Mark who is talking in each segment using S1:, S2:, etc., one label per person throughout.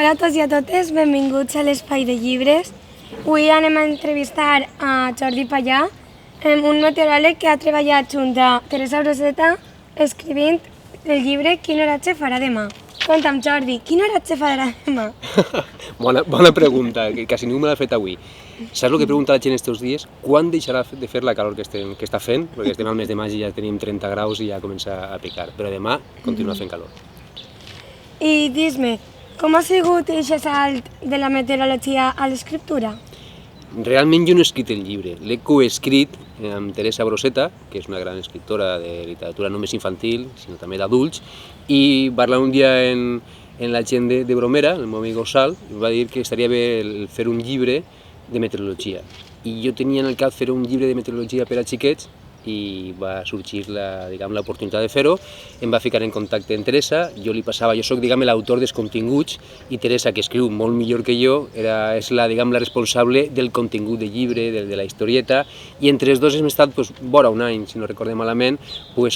S1: Hola a tots i a totes, benvinguts a l'Espai de Llibres. Avui anem a entrevistar a Jordi Pallà, un meteoròleg que ha treballat junt a Teresa Roseta escrivint el llibre Quin oratge farà demà. Conta'm, Jordi, quin oratge farà demà?
S2: Bona pregunta, que quasi ningú me l'ha fet avui. Saps el que pregunta la gent estos dies? Quan deixarà de fer la calor que està fent? Perquè estem al mes de maig i ja tenim 30 graus i ja comença a picar, però demà continua fent calor.
S1: I dis-me, com ha sigut aquest salt de la meteorologia a l'escriptura?
S2: Realment jo no he escrit el llibre, l'he coescrit amb Teresa Broseta, que és una gran escriptora de literatura només infantil, sinó també d'adults, i parlant un dia en la gent de Bromera, el meu amic Ossal, va dir que estaria bé fer un llibre de meteorologia. I jo tenia en el cap fer un llibre de meteorologia per a xiquets i va sorgir l'oportunitat de fer-ho. Em va ficar en contacte amb Teresa, jo li passava, jo soc l'autor dels continguts i Teresa, que escriu molt millor que jo, és la responsable del contingut del llibre, de la historieta, i entre els dos hem estat vora un any, si no recordem malament,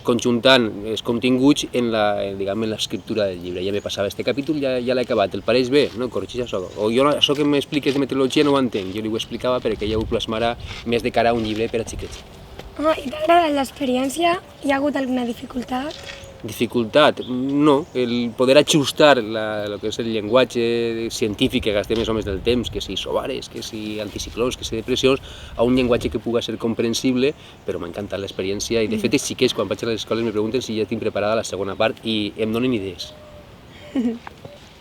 S2: conjuntant els continguts en l'escriptura del llibre. Ja me passava este capítol, ja l'he acabat, el pareix bé? No, corregeix això. O jo això que m'expliques de meteorologia no ho entenc, jo li ho explicava perquè ella ho plasmarà més de cara a un llibre per a xiquets.
S1: I t'ha agradat l'experiència? Hi ha hagut alguna dificultat?
S2: Dificultat? No. El poder ajustar el que és el llenguatge científic que gastem més o més del temps, que si isobares, que si anticiclons, que si depressions, a un llenguatge que pugui ser comprensible, però m'ha encantat l'experiència i de fet els xiquets quan vaig a les escoles me pregunten si ja tinc preparada la segona part i em donen idees.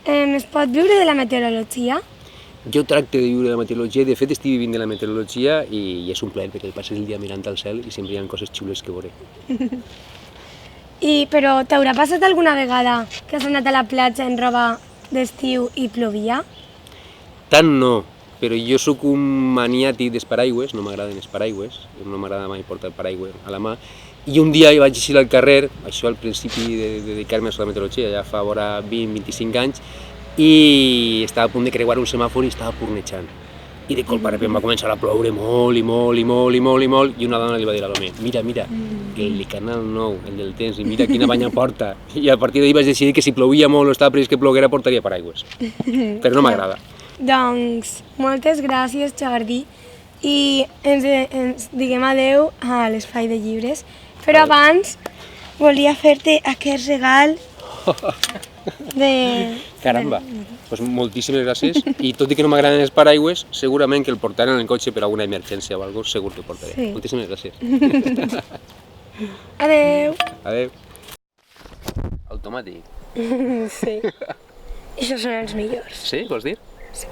S1: Es pot viure de la meteorologia?
S2: Jo tracte de viure de la meteorologia i de fet estic vivint de la meteorologia i és un plaer perquè el passes el dia mirant al cel i sempre hi ha coses xules que veure.
S1: Però t'haurà passat alguna vegada que has anat a la platja en roba d'estiu i plovia?
S2: Tant no, però jo sóc un maniàtic dels paraigües, no m'agraden els paraigües, no m'agrada mai portar el paraigües a la mà, i un dia vaig eixir al carrer, això al principi de dedicar-me a la meteorologia, ja fa vora 20-25 anys, i estava a punt de creuar un semàfor i estava pornejant. I de colp a repent va començar a ploure molt i una dona li va dir a l'home, mira, el canal 9, el del temps, i mira quina banya porta. I a partir d'ahir vaig decidir que si plovia molt o estava previst que ploguera portaria paraigües. Però no m'agrada.
S1: Doncs moltes gràcies, Jordi, i ens diguem adeu a l'Espai de Llibres. Però abans volia fer-te aquest regal de...
S2: Caramba, doncs moltíssimes gràcies i tot i que no m'agraden els paraigües, segurament que el portaré en el cotxe per alguna emergència o alguna cosa, segur que el portaré.
S1: Sí.
S2: Moltíssimes gràcies.
S1: Adeu.
S2: Adeu. Automàtic.
S1: Sí. Això són els millors.
S2: Sí, vols dir?
S1: Sí.